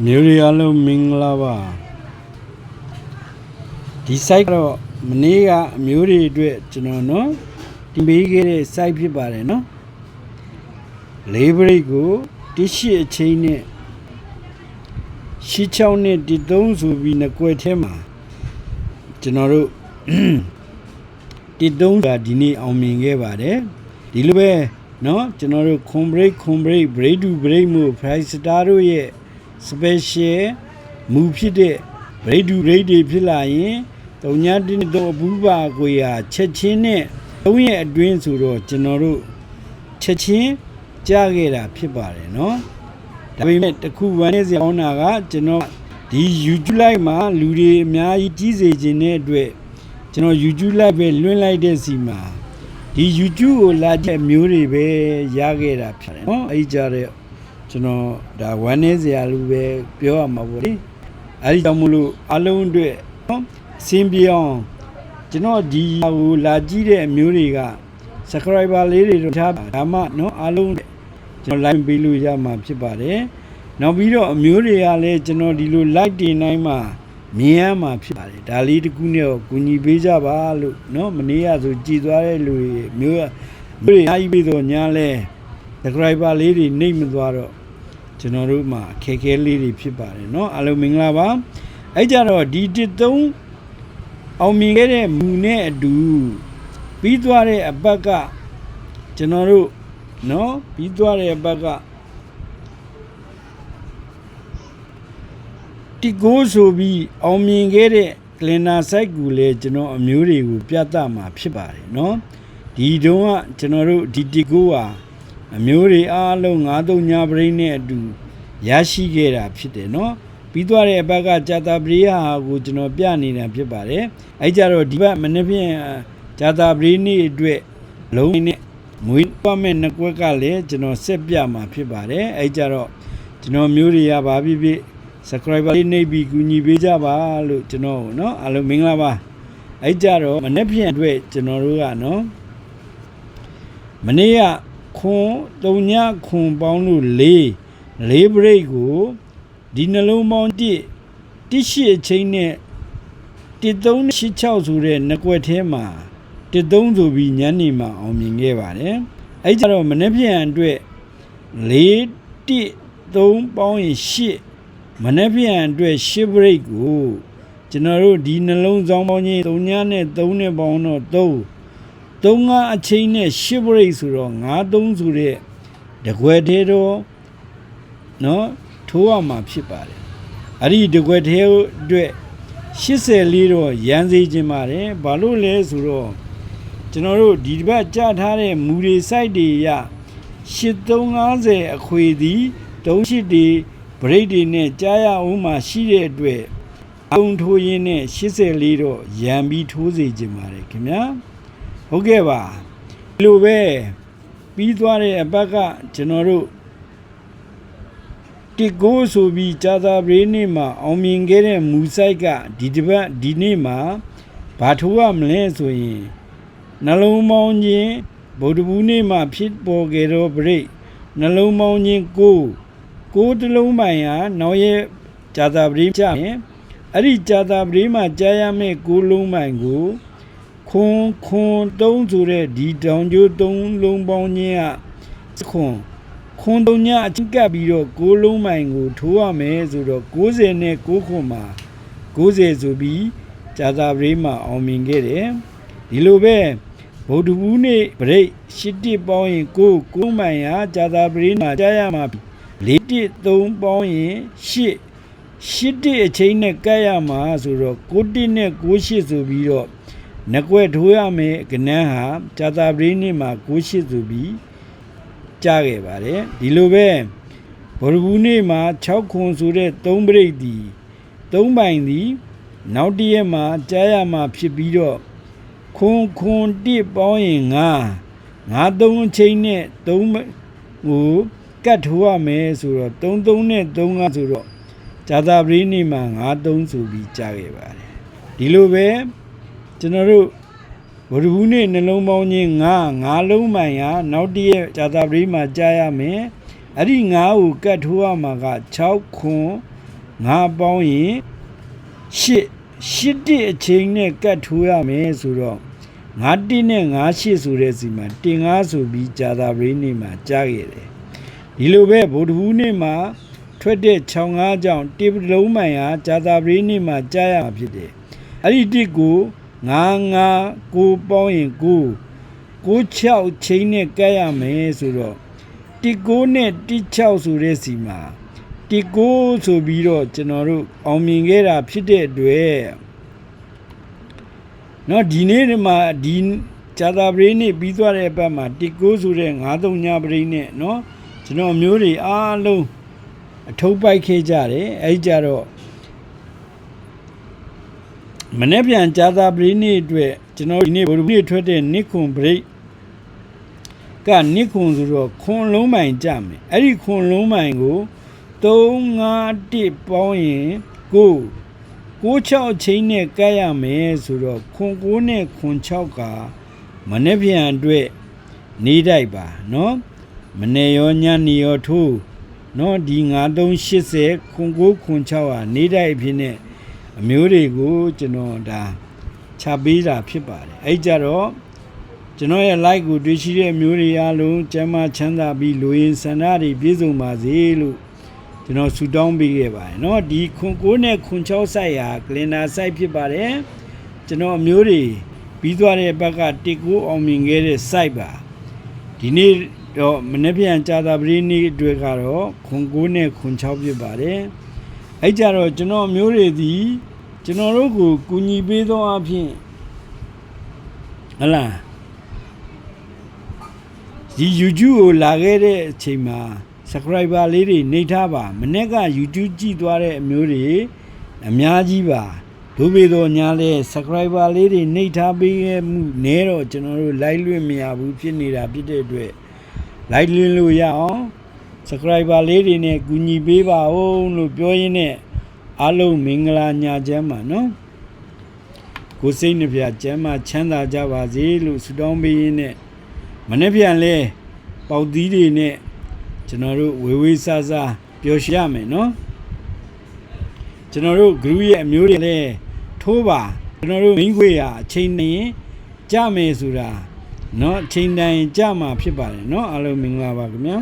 မျိုးရီအလုံးမင်္ဂလာပါဒီ site ကတော့မနေ့ကအမျိုးတွေအတွက်ကျွန်တော်နော်တင်ပေးခဲ့တဲ့ site ဖြစ်ပါတယ်နော်လေးဘရိတ်ကိုတစ်ရှိအချိန်နဲ့ရှစ်ချောင်းနဲ့တစ်သုံးဆိုပြီးနှစ်ကွက်ထဲမှာကျွန်တော်တို့တစ်သုံးကဒီနေ့အောင်မြင်ခဲ့ပါတယ်ဒီလိုပဲနော်ကျွန်တော်တို့ခွန်ဘရိတ်ဘရိတ်တူဘရိတ်မို့ price star တို့ရဲ့ special မူဖြစ်တဲ့ဘရိတ်တူဘရိတ်တွေဖြစ်လာရင်တုံညာတင်းတော့အပူပါကိုရချက်ချင်းနဲ့သုံးရဲ့အတွင်းဆိုတော့ကျွန်တော်တို့ချက်ချင်းကြားခဲ့တာဖြစ်ပါတယ်နော်ဒါပေမဲ့တခုဝမ်းနေစရာကောင်းတာကကျွန်တော်ဒီ YouTube live မှာလူတွေအများကြီးကြီးစေခြင်းတဲ့အတွက်ကျွန်တော် YouTube live ပဲလွှင့်လိုက်တဲ့စီမှာဒီ YouTube ကိုလာတဲ့မျိုးတွေပဲရခဲ့တာဖြစ်တယ်နော်အဲ့ကြတဲ့ကျွန်တော်ဒါဝမ်းနေစရာလူပဲပြောရမှာပေါ့လေအဲ့ဒီကြောင့်မလို့အလုံးအတွက်နော်စင်ပြေအောင်ကျွန်တော်ဒီဟိုလာကြည့်တဲ့မျိုးတွေက subscriber လေးတွေတော့ထားဒါမှနော်အလုံးကျွန်တော် like ပေးလို့ရမှာဖြစ်ပါတယ်နောက်ပြီးတော့အမျိုးတွေကလည်းကျွန်တော်ဒီလို like တင်တိုင်းမှာမြင်ရမှာဖြစ်ပါတယ်ဒါလေးတစ်ခုနဲ့ကိုညီပေးကြပါလို့နော်မနေ့ကဆိုကြည်သွားတဲ့လူတွေမျိုးတွေအားကြီးပြီးတော့ညာလဲ subscriber လေးတွေနှိပ်မသွားတော့ကျွန်တော်တို့မှာခဲခဲလေးတွေဖြစ်ပါတယ်နော်အားလုံးမင်္ဂလာပါအဲ့ကြတော့ဒီတစ်သုံးအောင်မြင်ခဲ့တဲ့မူနဲ့အတူပြီးသွားတဲ့အပတ်ကကျွန်တော်တို့နော်ပြီးသွားတဲ့အပတ်ကတီကိုဆိုပြီးအောင်မြင်ခဲ့တဲ့ calendar site ကိုလည်းကျွန်တော်အမျိုးတွေကိုပြသမှာဖြစ်ပါတယ်နော်ဒီတုန်းကကျွန်တော်တို့ဒီတီကိုဟာအမျိုးတွေအားလုံး93ညပရိနဲ့အတူရရှိခဲ့တာဖြစ်တယ်နော်ပြီးသွားတဲ့အပတ်ကဂျာတာပရိဟာကိုကျွန်တော်ပြနေတာဖြစ်ပါတယ်အဲ့ကြတော့ဒီဘက်မနေ့ဖြင့်ဂျာတာပရိနေ့အတွက်လုံးနဲ့မွေးပွားမဲ့နှစ်ကွက်ကလည်းကျွန်တော်ဆက်ပြမှာဖြစ်ပါတယ်အဲ့ကြတော့ကျွန်တော်မျိုးတွေရပါပြီsubscriber လေးနှိပ်ပြီးကူညီပေးကြပါလို့ကျွန်တော်เนาะအားလုံးမင်္ဂလာပါအဲ့ကြတော့မနေ့ဖြင့်အတွက်ကျွန်တော်တို့ကเนาะမနေ့ကခွန်3ညခွန်ပေါင်းလို့4ဘရိတ်ကိုဒီနှလုံးပေါင်း1ရှိအချိန်နဲ့1386ဆိုတဲ့နှစ်ကွက်ထဲမှာ13ဆိုပြီးညနေမှာအောင်မြင်ခဲ့ပါတယ်အဲ့ကြတော့မနေ့ဖြင့်အတွက်3ပေါင်းရင်8မနေ့ပြန်အတွက်10ဘရိတ်ကိုကျွန်တော်တို့ဒီနှလုံးဆောင်ပေါင်းချင်း3ညနဲ့3နဲ့ပေါင်းတော့3အချိန်နဲ့10ဘရိတ်ဆိုတော့53ဆိုတဲ့တကွက်သေးတော့နော်ထိုးရမှာဖြစ်ပါတယ်အဲ့ဒီတကွက်သေးအတွက်84တော့ရန်စေခြင်းပါတယ်ဘာလို့လဲဆိုတော့ကျွန်တော်တို့ဒီတစ်ပတ်ကြားထားတဲ့မူတွေ site တွေရ8350အခွေသည်38တွေဘရိတ်တွေနဲ့ကြားရအောင်မှရှိတဲ့အတွက်အုံထိုးရင်းနဲ့84တော့ရံပြီးထိုးစေခြင်းပါတယ်ခင်ဗျာဟုတ်ကဲ့ပါဒီလိုပဲပြီးသွားတဲ့အပတ်ကကျွန်တော်တို့တီကိုဆိုပြီးဂျာတာပရိနေ့မှာအောင်မြင်ခဲ့တဲ့မူဆိုင်ကဒီတစ်ပတ်ဒီနေ့မှာဘာထိုးရမလဲဆိုရင်နှလုံးပေါင်းခြင်းဗုဒ္ဓဘူးနေ့မှာဖြစ်ပေါ်ခဲ့တော့ပရိနှလုံးပေါင်းခြင်းကိုတလုံးပိုင်ဟာနောက်ရဲ့ဂျာတာပရိကြရင်အဲ့ဒီဂျာတာပရိမှာကြားရမယ့်ကိုလုံးပိုင်ကိုခွန်3ဆိုတဲ့ဒီတောင်ကျိုး3လုံးပေါင်းခြင်းကခွန်3ညအချင်းကပ်ပြီးတော့ကိုလုံးပိုင်ကိုထိုးရမယ်ဆိုတော့90နဲ့6ခွန်မှာ90ဆိုပြီးဂျာတာပရိမှာအောင်မြင်ခဲ့တယ်ဒီလိုပဲဗုဒ္ဓဘူးနေ့ပရိ8ပေါင်းရင်9မိုင်ဟာဂျာတာပရိမှာကြားရမှာ4-3ပေါင်းရင်8အချိန်နဲ့ကပ်ရမှာဆိုတော့9နဲ့9ဆိုပြီးတော့နှစ်ကွက်ထိုးရမယ်ကနန်းဟာဂျာတာပရိနေ့မှာ9ဆိုပြီးကြားခဲ့ပါတယ်ဒီလိုပဲဗုဒ္ဓဘူးနေ့မှာ6ခွန်ဆိုတဲ့3ပရိတ်ဒီ3ပိုင်ဒီနောက်တရက်မှာကြားရမှာဖြစ်ပြီးတော့ခွန်1ပေါင်းရင်9 3အချိန်နဲ့3ကိုကတ်ထိုးရမယ်ဆိုတော့33နဲ့35ဆိုတော့ဂျာတာပရိနေ့မှာ53ဆိုပြီးကြားခဲ့ပါတယ်ဒီလိုပဲကျွန်တော်တို့ဗုဒ္ဓဘူးနေ့နှလုံးပေါင်းချင်း9လုံးပိုင်ဟာနောက်တည့်ဂျာတာပရိမှာကြားရမယ်အဲ့ဒီ9ကိုကတ်ထိုးရမှာက6ခွန် ငါပေါင်းရင်ရှစ်တိအချိန်နဲ့ကတ်ထိုးရမယ်ဆိုတော့ငါတိနဲ့ငါရှစ်ဆိုတဲ့စီမှာတင်ငါဆိုပြီးဂျာသာပရိနေ့မှာကြားခဲ့တယ်ဒီလိုပဲဗုဒ္ဓဟူးနေ့မှာထွက်တဲ့6 5ကြောင့်တိပလုံးမိုင်ဟာဂျာသာပရိနေ့မှာကြားရမှာဖြစ်တယ်အဲ့ဒီတစ်ကို9 9ပေါင်းရင်9 6ချိန်နဲ့ကတ်ရမယ်ဆိုတော့တိ9နဲ့တိ6ဆိုတဲ့စီမှာတိ9ဆိုပြီးတော့ကျွန်တော်တို့အောင်မြင်ခဲ့တာဖြစ်တဲ့အတွက်နော်ဒီနေ့မှာဒီဂျာသာပရိနေ့ပြီးသွားတဲ့အပတ်မှာတိ9ဆိုတဲ့9-3 ညပရိနေ့နော်ကျွန်တော်မျိုးတွေအားလုံးအထုပ်ပိုက်ခဲ့ကြတယ်အဲ့ကြတော့မနေ့ပြန်ဂျာသာပရိနေ့အတွက်ကျွန်တော်ဒီနေ့ဗုဒ္ဓနေ့ထွက်တဲ့နိခွန်ပရိကနိခွန်ဆိုတော့ခွန်လုံးမိုင်ကြမယ်အဲ့ဒီခွန်လုံးမိုင်ကို3 5 1ပေါင်းရင်9 6ချိန်နဲ့ကတ်ရမယ်ဆိုတော့ခွန်9နဲ့ခွန်6ကမနေ့ပြန်အတွက်နေတိုက်ပါနော်မနေ့ရောညနေရောထိုးနော်ဒီ9380ခွန်9ခွန်6ဟာနေတိုက်အဖြစ်နဲ့အမျိုးတွေကိုကျွန်တော်ဒါချပေးတာဖြစ်ပါတယ်အဲ့ကြတော့ကျွန်တော်ရဲ့ like ကိုတွေ့ရှိတဲ့အမျိုးတွေအားလုံးကျမ်းမာချမ်းသာပြီးလူရင်းဆန္ဒတွေပြည့်စုံပါစေလို့ကျွန်တော်ဆုတောင်းပေးခဲ့ပါတယ်เนาะဒီခွန်9နဲ့ခွန်6ဆိုင်ဟာကလင်ဒါဆိုင်ဖြစ်ပါတယ်ကျွန်တော်အမျိုးတွေပြီးသွားတဲ့ဘက်ကတစ်ကိုအောင်မြင်ခဲ့တဲ့ site ပါဒီနေ့တော့မနေ့ပြန်ကြာသာပရိနေ့အတွက်ကတော့ခွန်9နဲ့ခွန်6ဖြစ်ပါတယ်အဲ့ကြတော့ကျွန်တော်အမျိုးတွေဒီကျွန်တော်တို့ကိုကူညီပေးသောအဖြစ်ဟလားဒီ YouTube ကိုလာခဲ့တဲ့အချိန်မှာ subscriber လေးတွေနှိပ်ထားပါမနေ့က YouTube ကြည့်သွားတဲ့အမျိုးတွေအများကြီးပါဒုပေတော်ညာလဲ subscriber လေးတွေနှိပ်ထားပေးမှုနဲတော့ကျွန်တော်တို့ like လွှင့်မရဘူးဖြစ်နေတာဖြစ်တဲ့အတွက် like လွှင့်လို့ရအောင် subscriber လေးတွေနဲ့ကူညီပေးပါဦးလို့ပြောရင်းနဲ့အားလုံးမင်္ဂလာညချမ်းပါနော်ကိုစိတ်နှပြချမ်းသာချမ်းသာကြပါစေလို့ဆုတောင်းပေးရင်းနဲ့မနေ့ပြန်လဲပေါက်သီးတွေနဲ့ကျွန်တော်တို့ဝေဝေးဆဆပျော်ရွှင်ရမယ်နော်ကျွန်တော်တို့ group ရဲ့အမျိုးတွေလည်းထိုးပါကျွန်တော်တို့မင်းခွေရအချိန်နဲ့ကြမယ်ဆိုတာเนาะအချိန်တိုင်းကြမှာဖြစ်ပါတယ်เนาะအားလုံးမင်္ဂလာပါခင်ဗျာ